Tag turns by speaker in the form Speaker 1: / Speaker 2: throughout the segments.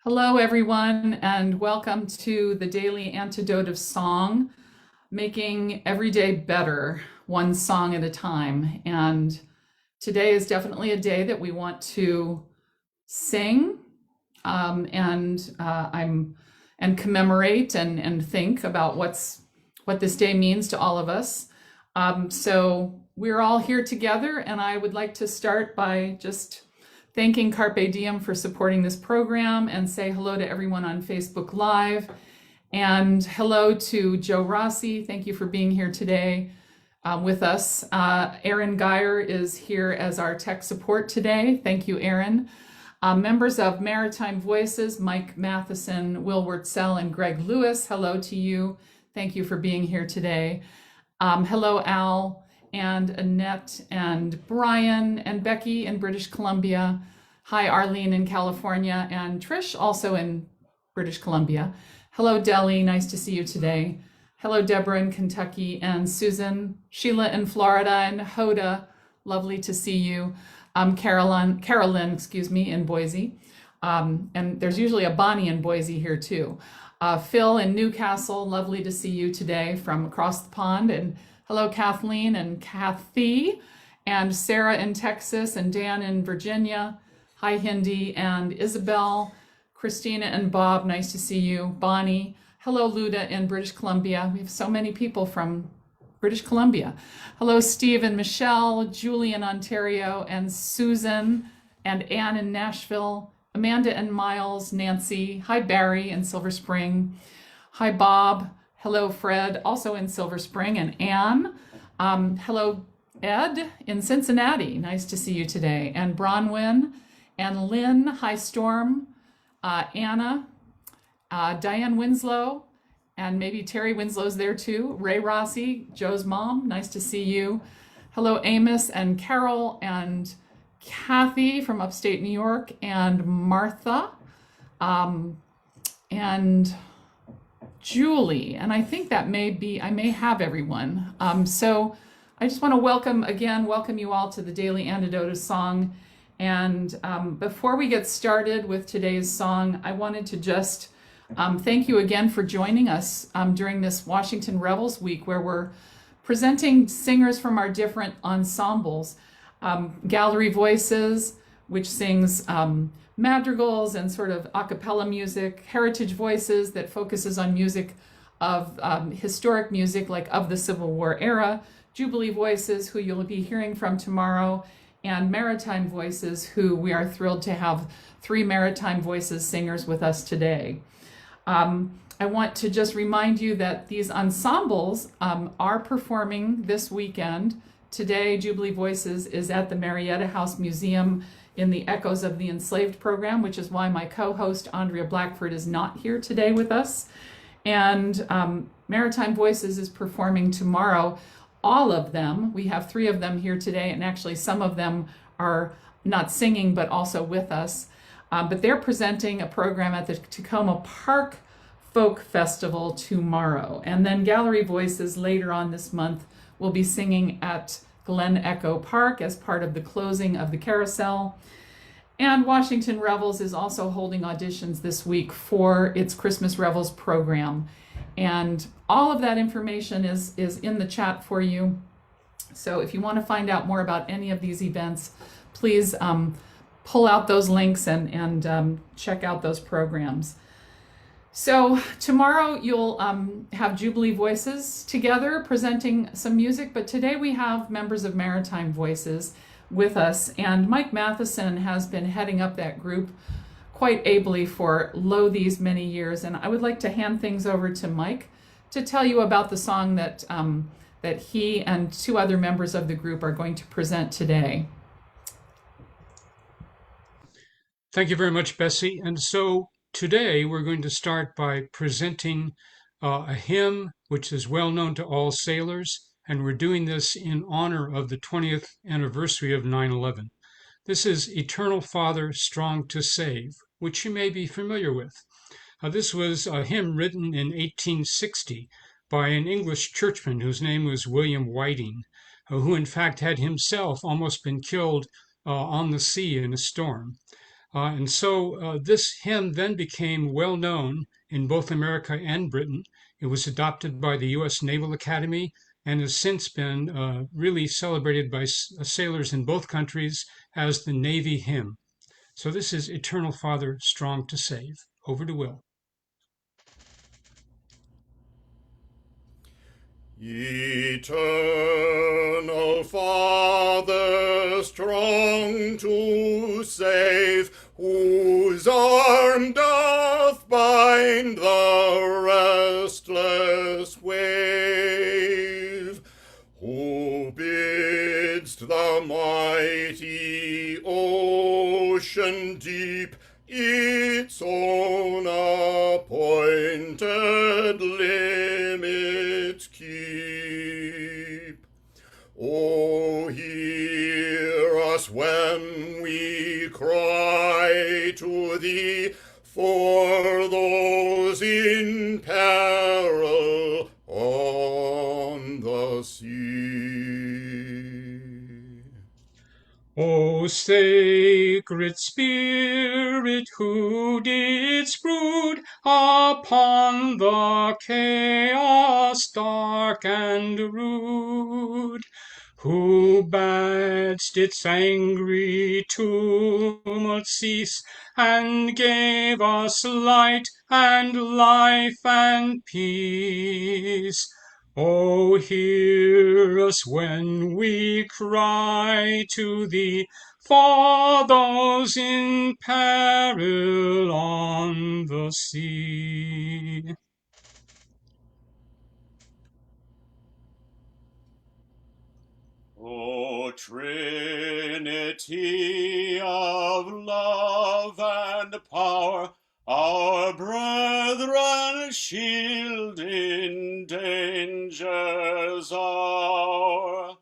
Speaker 1: Hello, everyone, and welcome to the Daily Antidote of Song, making every day better, one song at a time. And today is definitely a day that we want to sing and commemorate and think about what this day means to all of us. So we're all here together, and I would like to start by just thanking Carpe Diem for supporting this program and say hello to everyone on Facebook Live. And hello to Joe Rossi. Thank you for being here today with us. Aaron Geyer is here as our tech support today. Thank you, Aaron. Members of Maritime Voices, Mike Matheson, Will Wurtzel, and Greg Lewis, hello to you. Thank you for being here today. Hello, Al and Annette and Brian and Becky in British Columbia. Hi, Arlene in California, and Trish also in British Columbia. Hello, Deli, nice to see you today. Hello, Deborah in Kentucky, and Susan, Sheila in Florida, and Hoda, lovely to see you. Carolyn, in Boise. And there's usually a Bonnie in Boise here too. Phil in Newcastle, lovely to see you today from across the pond. And hello, Kathleen and Kathy, and Sarah in Texas, and Dan in Virginia. Hi, Hindi and Isabel, Christina and Bob, nice to see you. Bonnie, hello, Luda in British Columbia. We have so many people from British Columbia. Hello, Steve and Michelle, Julie in Ontario, and Susan and Anne in Nashville, Amanda and Miles, Nancy. Hi, Barry in Silver Spring. Hi, Bob. Hello, Fred, also in Silver Spring, and Anne. Hello, Ed in Cincinnati. Nice to see you today. And Bronwyn and Lynn. Hi, Storm. Anna, Diane Winslow, and maybe Terry Winslow's there too. Ray Rossi, Joe's mom. Nice to see you. Hello, Amos and Carol and Kathy from upstate New York, and Martha, and Julie, and I think that I may have everyone. So I just want to welcome you all to the Daily Antidote of Song. And before we get started with today's song, I wanted to just thank you again for joining us during this Washington Revels week, where we're presenting singers from our different ensembles. Gallery Voices, which sings madrigals and sort of a cappella music. Heritage Voices, that focuses on music of historic music, like of the Civil War era. Jubilee Voices, who you'll be hearing from tomorrow. And Maritime Voices, who we are thrilled to have 3 Maritime Voices singers with us today. I want to just remind you that these ensembles are performing this weekend. Today, Jubilee Voices is at the Marietta House Museum in the Echoes of the Enslaved program, which is why my co-host Andrea Blackford is not here today with us. And Maritime Voices is performing tomorrow. All of them, we have 3 of them here today, and actually some of them are not singing but also with us. But they're presenting a program at the Tacoma Park Folk Festival tomorrow. And then Gallery Voices later on this month will be singing at Glen Echo Park as part of the closing of the carousel. And Washington Revels is also holding auditions this week for its Christmas Revels program. And all of that information is in the chat for you. So if you want to find out more about any of these events, please pull out those links and check out those programs. So tomorrow you'll have Jubilee Voices together presenting some music, but today we have members of Maritime Voices with us, and Mike Matheson has been heading up that group quite ably for these many years, and I would like to hand things over to Mike to tell you about the song that he and 2 other members of the group are going to present today.
Speaker 2: Thank you very much, Bessie. And so today we're going to start by presenting a hymn which is well known to all sailors, and we're doing this in honor of the 20th anniversary of 9/11. This is Eternal Father, Strong to Save, which you may be familiar with. This was a hymn written in 1860 by an English churchman whose name was William Whiting, who in fact had himself almost been killed on the sea in a storm. And so this hymn then became well known in both America and Britain. It was adopted by the U.S. Naval Academy and has since been really celebrated by sailors in both countries as the Navy hymn. So this is Eternal Father, Strong to Save. Over to Will.
Speaker 3: Eternal Father, strong to save, whose arm doth bind the restless wave, who bidd'st the mighty ocean deep its own appointed limits keep. O hear us when we cry to thee for those in peril on the sea.
Speaker 2: O sacred Spirit, who didst brood upon the chaos dark and rude, who badst its angry tumult cease, and gave us light and life and peace. Oh, hear us when we cry to thee for those in peril on the sea.
Speaker 3: O Trinity of love and power, our brethren shield in danger's hour.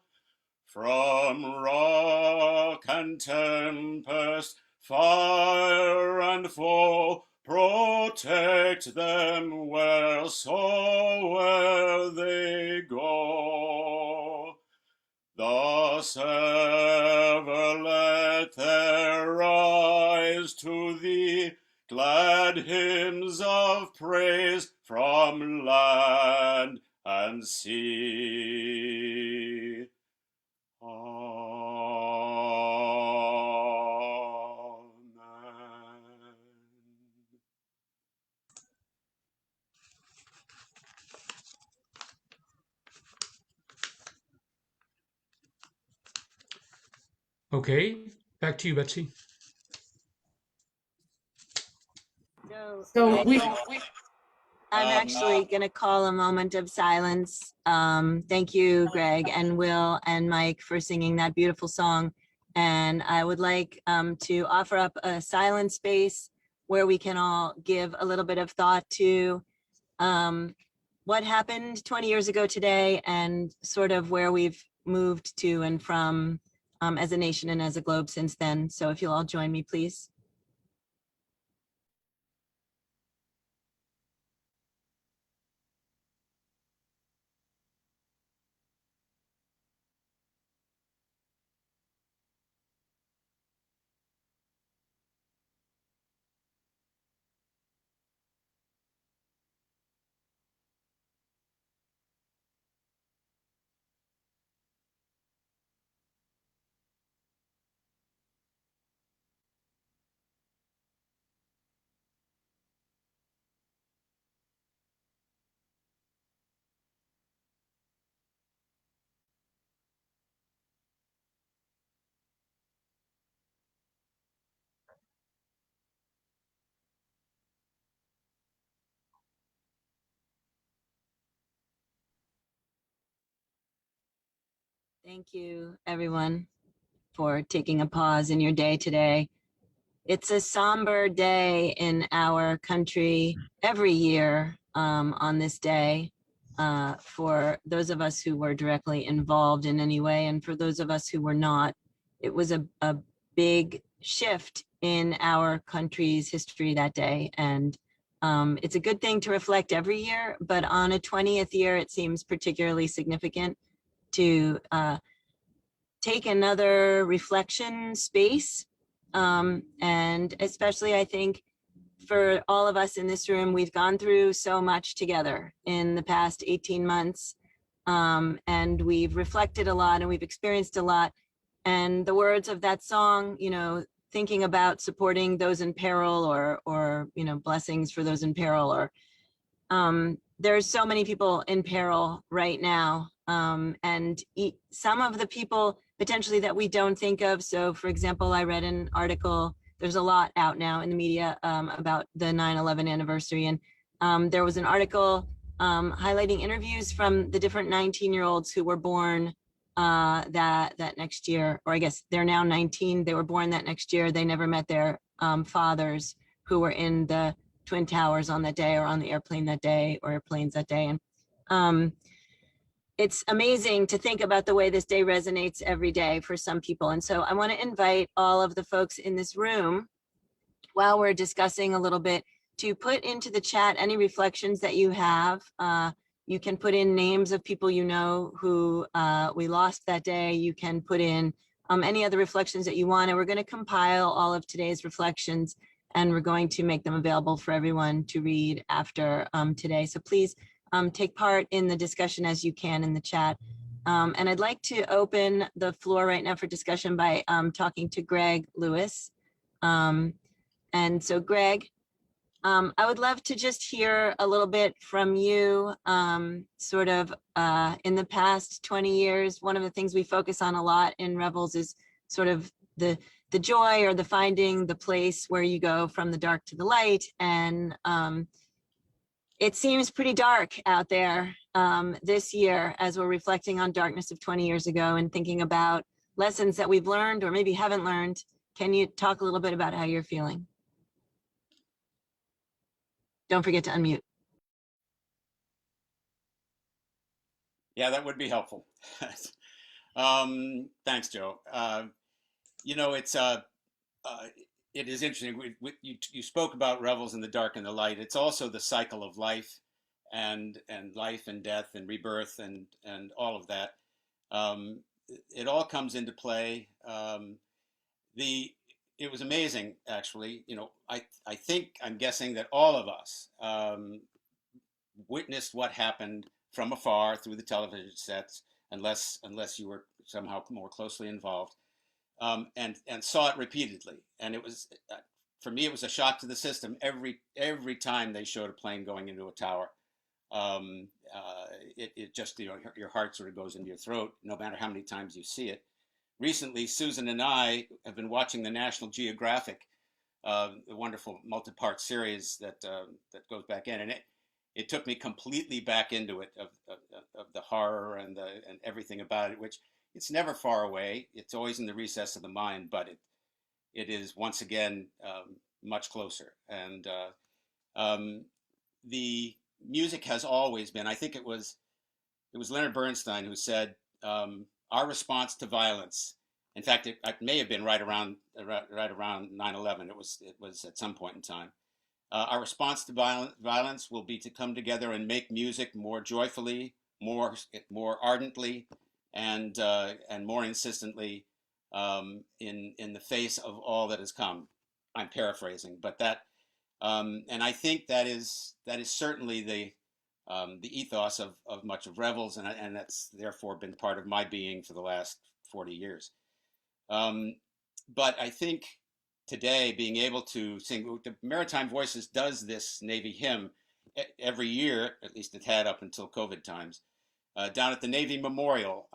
Speaker 3: From rock and tempest, fire and foe, protect them wheresoe'er they go. Thus ever let there rise to thee glad hymns of praise from land and sea. Amen.
Speaker 2: Okay, back to you, Betsy.
Speaker 1: So
Speaker 4: I'm actually going to call a moment of silence. Thank you, Greg and Will and Mike, for singing that beautiful song. And I would like to offer up a silent space where we can all give a little bit of thought to what happened 20 years ago today and sort of where we've moved to and from as a nation and as a globe since then. So if you'll all join me, please. Thank you, everyone, for taking a pause in your day today. It's a somber day in our country every year on this day for those of us who were directly involved in any way, and for those of us who were not. It was a big shift in our country's history that day, and it's a good thing to reflect every year, but on a 20th year, it seems particularly significant to take another reflection space And especially, I think, for all of us in this room, we've gone through so much together in the past 18 months. And we've reflected a lot and we've experienced a lot. And the words of that song, you know, thinking about supporting those in peril, or you know, blessings for those in peril, or there's so many people in peril right now. And some of the people potentially that we don't think of. So for example, I read an article, there's a lot out now in the media about the 9/11 anniversary. And there was an article highlighting interviews from the different 19-year-olds who were born that next year, or I guess they're now 19. They were born that next year. They never met their fathers who were in the Twin Towers on that day, or on the airplane that day, or airplanes that day. And it's amazing to think about the way this day resonates every day for some people. And so I want to invite all of the folks in this room, while we're discussing a little bit, to put into the chat any reflections that you have. You can put in names of people you know who we lost that day. You can put in any other reflections that you want. And we're going to compile all of today's reflections, and we're going to make them available for everyone to read after today. So please take part in the discussion as you can in the chat. And I'd like to open the floor right now for discussion by talking to Greg Lewis. And so Greg, I would love to just hear a little bit from you, sort of in the past 20 years. One of the things we focus on a lot in Revels is sort of the joy, or the finding the place where you go from the dark to the light. And it seems pretty dark out there this year, as we're reflecting on darkness of 20 years ago and thinking about lessons that we've learned or maybe haven't learned. Can you talk a little bit about how you're feeling? Don't forget to unmute.
Speaker 3: Yeah, that would be helpful. Thanks, Joe. You know, it is interesting. You spoke about revels in the dark and the light. It's also the cycle of life, and life and death and rebirth, and all of that. It all comes into play. It was amazing, actually. You know, I think, I'm guessing that all of us witnessed what happened from afar through the television sets, unless you were somehow more closely involved, and saw it repeatedly. And it was, for me, it was a shock to the system every time they showed a plane going into a tower. It just, you know, your heart sort of goes into your throat, no matter how many times you see it. Recently, Susan and I have been watching the National Geographic, a wonderful multi-part series that goes back in, and it took me completely back into it, of the horror and everything about it, which it's never far away. It's always in the recess of the mind, but it is once again much closer. And the music has always been. I think it was Leonard Bernstein who said, our response to violence. In fact, it may have been right around 9/11. It was at some point in time. Our response to violence will be to come together and make music more joyfully, more ardently, and more insistently, in the face of all that has come. I'm paraphrasing, but that, and I think that is certainly the ethos of much of Revels, and that's therefore been part of my being for the last 40 years. But I think today, being able to sing, the Maritime Voices does this Navy hymn every year, at least it had up until COVID times, down at the Navy Memorial,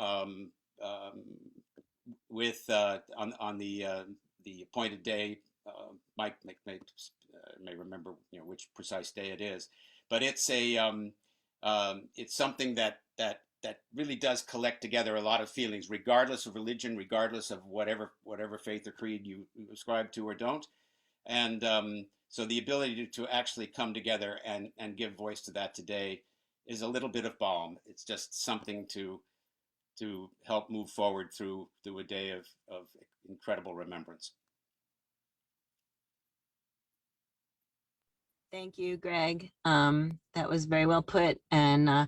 Speaker 3: with on the appointed day. Mike may remember, you know, which precise day it is, but it's it's something that really does collect together a lot of feelings, regardless of religion, regardless of whatever faith or creed you ascribe to or don't. And so the ability to actually come together and give voice to that today is a little bit of balm. It's just something to help move forward through a day of incredible remembrance.
Speaker 4: Thank you, Greg. That was very well put. And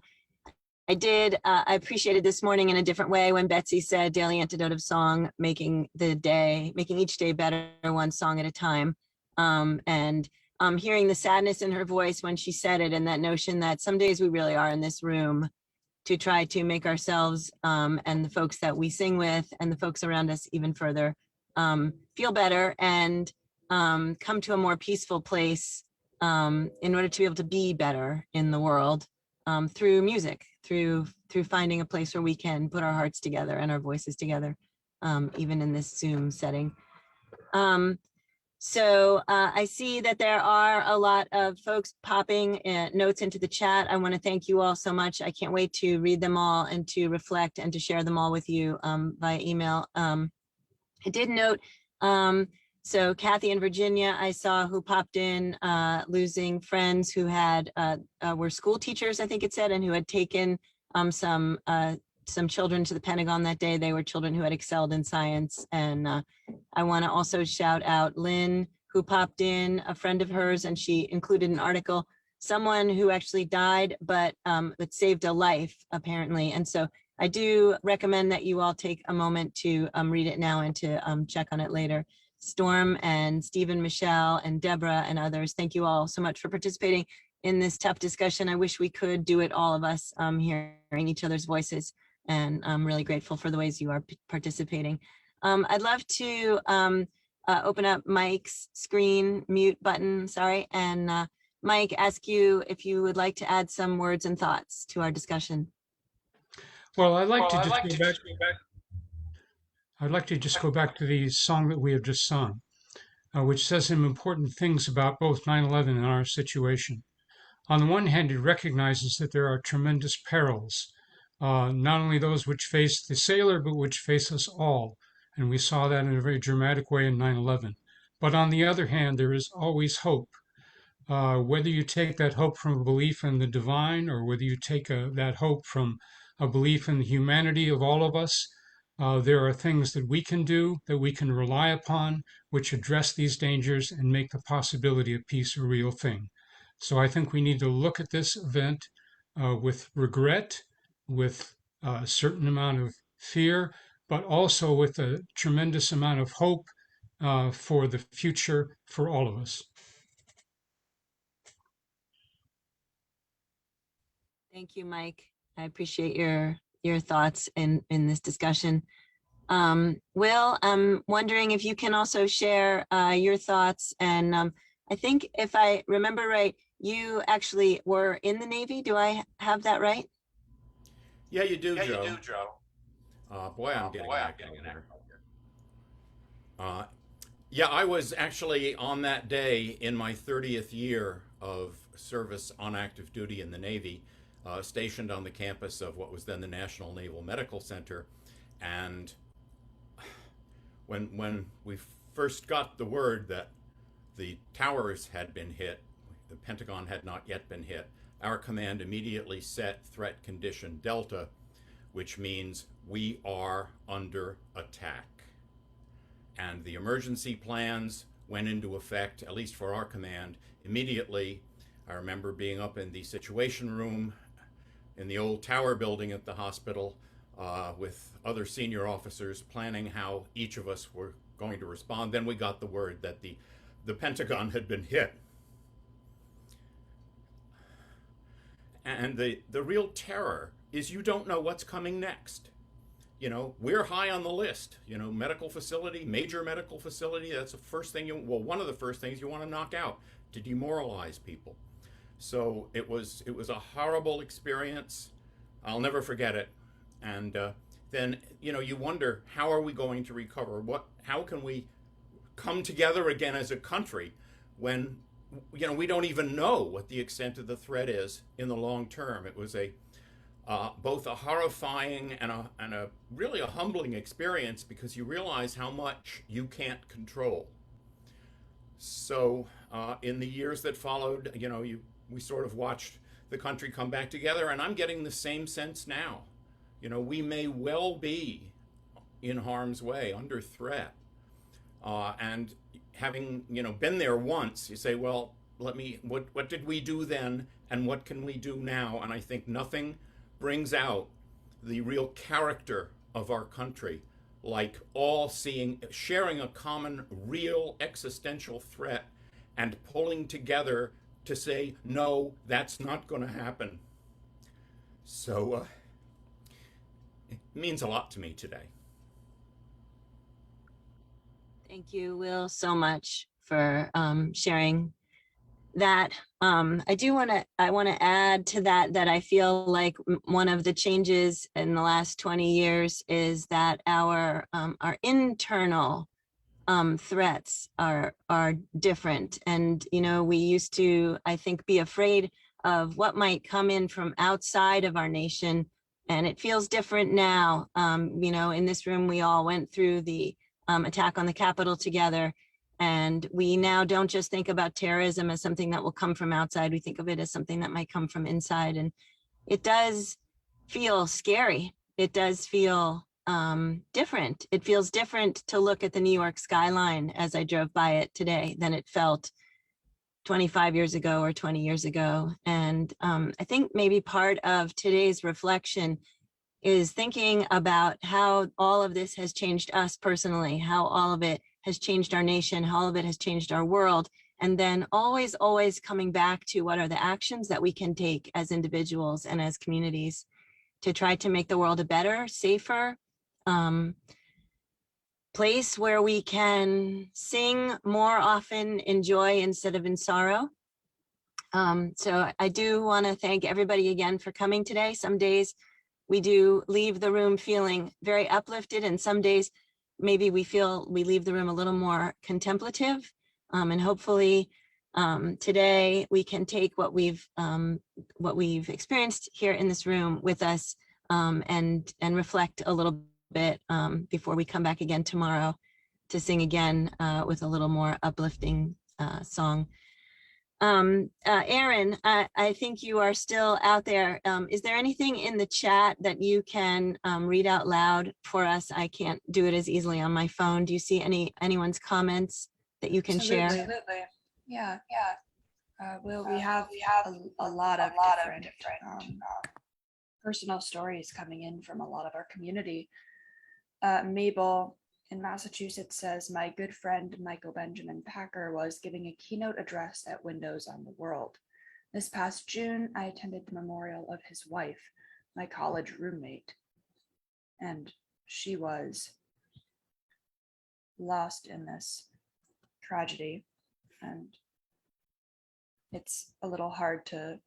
Speaker 4: I appreciated this morning in a different way when Betsy said Daily Antidote of Song, making each day better one song at a time. And hearing the sadness in her voice when she said it, and that notion that some days we really are in this room to try to make ourselves and the folks that we sing with and the folks around us even further feel better and come to a more peaceful place in order to be able to be better in the world through music, through finding a place where we can put our hearts together and our voices together, even in this Zoom setting. So I see that there are a lot of folks popping notes into the chat. I want to thank you all so much. I can't wait to read them all and to reflect and to share them all with you via email. I did note, so Kathy in Virginia, I saw, who popped in, losing friends who had were school teachers, I think it said, and who had taken some children to the Pentagon that day. They were children who had excelled in science. And I want to also shout out Lynn, who popped in, a friend of hers, and she included an article, someone who actually died, but it saved a life, apparently. And so I do recommend that you all take a moment to read it now and to check on it later. Storm and Stephen, Michelle, and Deborah and others, thank you all so much for participating in this tough discussion. I wish we could do it, all of us, hearing each other's voices. And I'm really grateful for the ways you are participating. I'd love to open up Mike's screen mute button, sorry, and Mike, ask you if you would like to add some words and thoughts to our discussion.
Speaker 2: Well, I'd like to just go back to the song that we have just sung, which says some important things about both 9/11 and our situation. On the one hand, it recognizes that there are tremendous perils, not only those which face the sailor, but which face us all. And we saw that in a very dramatic way in 9/11. But on the other hand, there is always hope. Whether you take that hope from a belief in the divine, or whether you take that hope from a belief in the humanity of all of us, there are things that we can do, that we can rely upon, which address these dangers and make the possibility of peace a real thing. So I think we need to look at this event with regret, with a certain amount of fear, but also with a tremendous amount of hope for the future for all of us.
Speaker 4: Thank you, Mike. I appreciate your thoughts in this discussion. Will, I'm wondering if you can also share your thoughts. And I think if I remember right, you actually were in the Navy. Do I have that right?
Speaker 5: Yeah, you do, Joe. Boy, I'm getting an echo here. Yeah, I was actually on that day in my 30th year of service on active duty in the Navy, stationed on the campus of what was then the National Naval Medical Center. And when we first got the word that the towers had been hit, the Pentagon had not yet been hit, our command immediately set threat condition Delta, which means we are under attack. And the emergency plans went into effect, at least for our command, immediately. I remember being up in the situation room in the old tower building at the hospital with other senior officers planning how each of us were going to respond. Then we got the word that the Pentagon had been hit. And the real terror is you don't know what's coming next. You know, we're high on the list. You know, medical facility, major medical facility, that's the first thing one of the first things you want to knock out, to demoralize people. So it was a horrible experience. I'll never forget it. And then, you know, you wonder, how are we going to recover? How can we come together again as a country when, you know, we don't even know what the extent of the threat is in the long term? It was both a horrifying and a really a humbling experience, because you realize how much you can't control. So in the years that followed, you know, we sort of watched the country come back together, and I'm getting the same sense now. You know, we may well be in harm's way, under threat, and having, you know, been there once, you say, well, what did we do then, and what can we do now? And I think nothing brings out the real character of our country, like all sharing a common real existential threat and pulling together to say, no, that's not going to happen. So it means a lot to me today.
Speaker 4: Thank you, Will, so much for sharing that. I want to add to that I feel like one of the changes in the last 20 years is that our internal threats are different. And, we used to, I think, be afraid of what might come in from outside of our nation. And it feels different now. In this room, we all went through the attack on the Capitol together. And we now don't just think about terrorism as something that will come from outside. We think of it as something that might come from inside. And it does feel scary. It does feel different. It feels different to look at the New York skyline as I drove by it today than it felt 25 years ago or 20 years ago. And I think maybe part of today's reflection is thinking about how all of this has changed us personally, how all of it has changed our nation, how all of it has changed our world. And then always coming back to what are the actions that we can take as individuals and as communities to try to make the world a better, safer place where we can sing more often in joy instead of in sorrow. So I do want to thank everybody again for coming today. Some days we do leave the room feeling very uplifted, and some days maybe we feel we leave the room a little more contemplative. And hopefully today we can take what we've experienced here in this room with us and reflect a little bit before we come back again tomorrow to sing again with a little more uplifting song. Aaron, I think you are still out there. Is there anything in the chat that you can read out loud for us? I can't do it as easily on my phone. Do you see anyone's comments that you can share?
Speaker 6: Absolutely. Yeah. Will, we have a lot of different personal stories coming in from a lot of our community. Mabel in Massachusetts says, my good friend Michael Benjamin Packer was giving a keynote address at Windows on the World. This past June, I attended the memorial of his wife, my college roommate, and she was lost in this tragedy. And it's a little hard to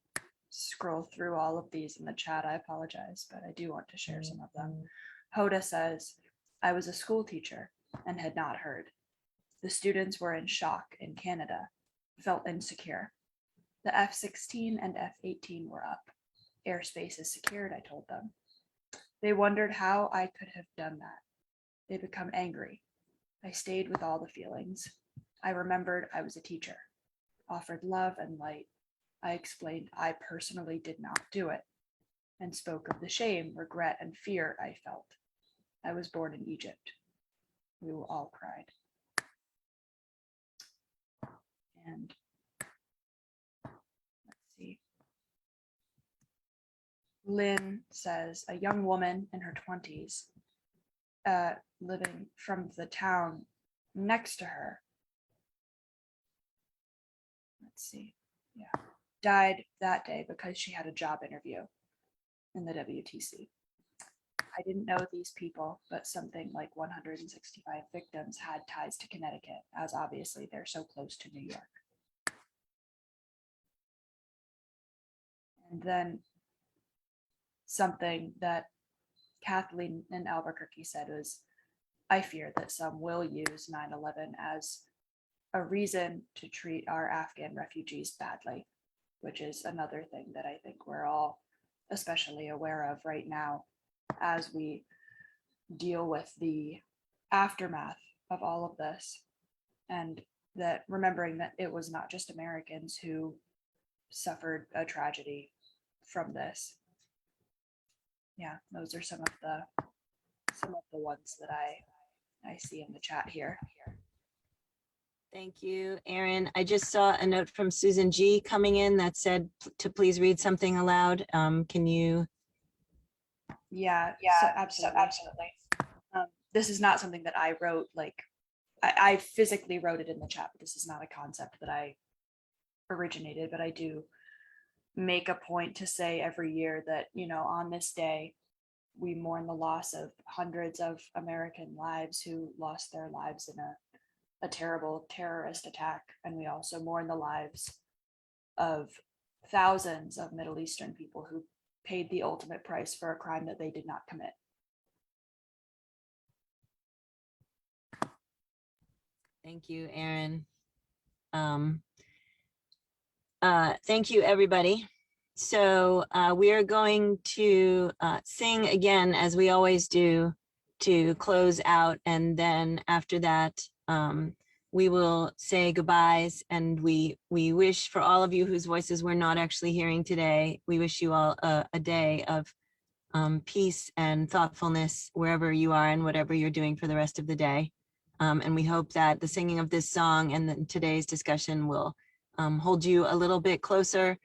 Speaker 6: scroll through all of these in the chat. I apologize, but I do want to share some of them. Hoda says, I was a school teacher and had not heard. The students were in shock in Canada, felt insecure. The F-16 and F-18 were up. Airspace is secured, I told them. They wondered how I could have done that. They become angry. I stayed with all the feelings. I remembered I was a teacher, offered love and light. I explained I personally did not do it, and spoke of the shame, regret, and fear I felt. I was born in Egypt. We all cried. And let's see. Lynn says, a young woman in her 20s, living from the town next to her, died that day because she had a job interview in the WTC. I didn't know these people, but something like 165 victims had ties to Connecticut, as obviously they're so close to New York. And then something that Kathleen in Albuquerque said was, I fear that some will use 9/11 as a reason to treat our Afghan refugees badly, which is another thing that I think we're all especially aware of right now as we deal with the aftermath of all of this, and that remembering that it was not just Americans who suffered a tragedy from this. Yeah, those are some of the ones that I see in the chat here.
Speaker 4: Thank you, Aaron. I just saw a note from Susan G coming in that said to please read something aloud. Can you
Speaker 6: Yeah, so absolutely. This is not something that I wrote, like I physically wrote it in the chat, but this is not a concept that I originated, but I do make a point to say every year that, you know, on this day, we mourn the loss of hundreds of American lives who lost their lives in a terrible terrorist attack. And we also mourn the lives of thousands of Middle Eastern people who paid the ultimate price for a crime that they did not commit.
Speaker 4: Thank you, Aaron. Thank you, everybody. So we are going to sing again, as we always do, to close out. And then after that, we will say goodbyes. And we wish for all of you whose voices we're not actually hearing today, we wish you all a day of peace and thoughtfulness wherever you are and whatever you're doing for the rest of the day. And we hope that the singing of this song and today's discussion will hold you a little bit closer,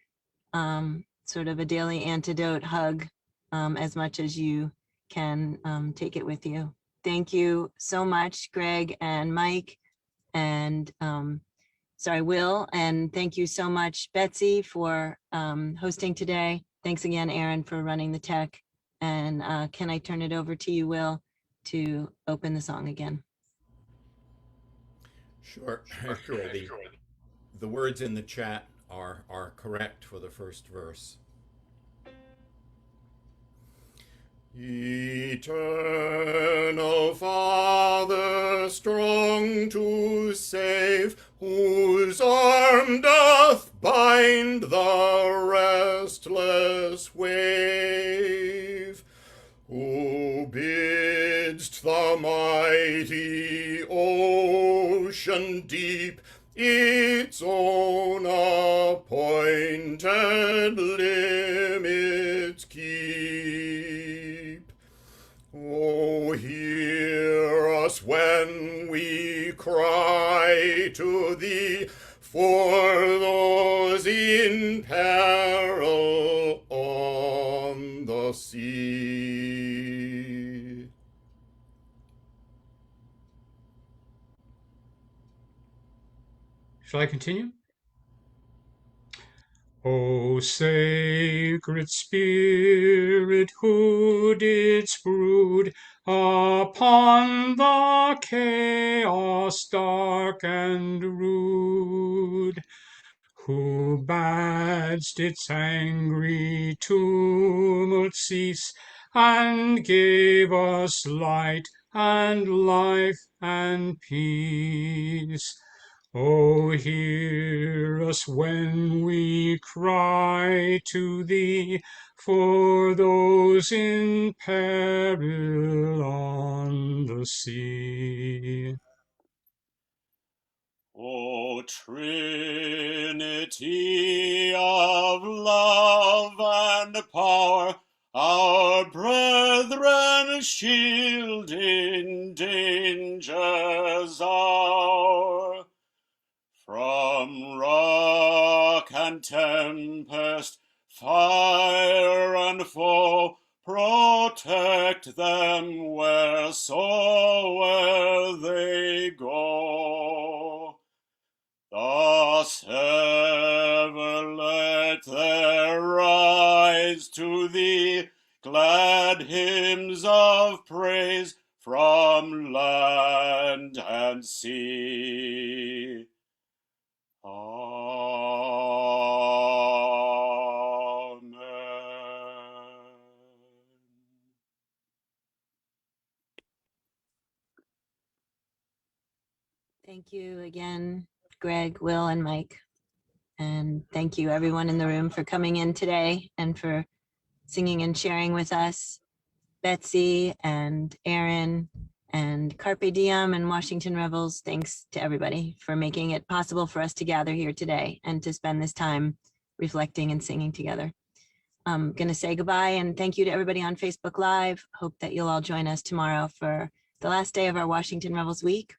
Speaker 4: sort of a daily antidote hug, as much as you can take it with you. Thank you so much, Greg and Mike, and Will, and thank you so much, Betsy, for hosting today. Thanks again, Aaron, for running the tech. And can I turn it over to you, Will, to open the song again?
Speaker 5: Sure. The words in the chat are correct for the first verse. Eternal Father, strong to save, whose arm doth bind the restless wave, who bidd'st the mighty ocean deep its own appointed limits keep. Oh, hear us when we cry to thee for those in peril on the sea.
Speaker 2: Shall I continue? O sacred Spirit, who didst brood upon the chaos dark and rude, who badst its angry tumult cease, and gave us light and life and peace. Oh, hear us when we cry to thee for those in peril on the sea.
Speaker 3: O Trinity of love and power, our brethren shield in danger's hour. From rock and tempest, fire and foe, protect them wheresoe'er they go. Thus ever let there rise to thee glad hymns of praise from land and sea. Amen.
Speaker 4: Thank you again, Greg, Will, and Mike. And thank you everyone in the room for coming in today and for singing and sharing with us. Betsy and Aaron and Carpe Diem and Washington Revels, thanks to everybody for making it possible for us to gather here today and to spend this time reflecting and singing together. I'm going to say goodbye and thank you to everybody on Facebook Live. Hope that you'll all join us tomorrow for the last day of our Washington Revels week.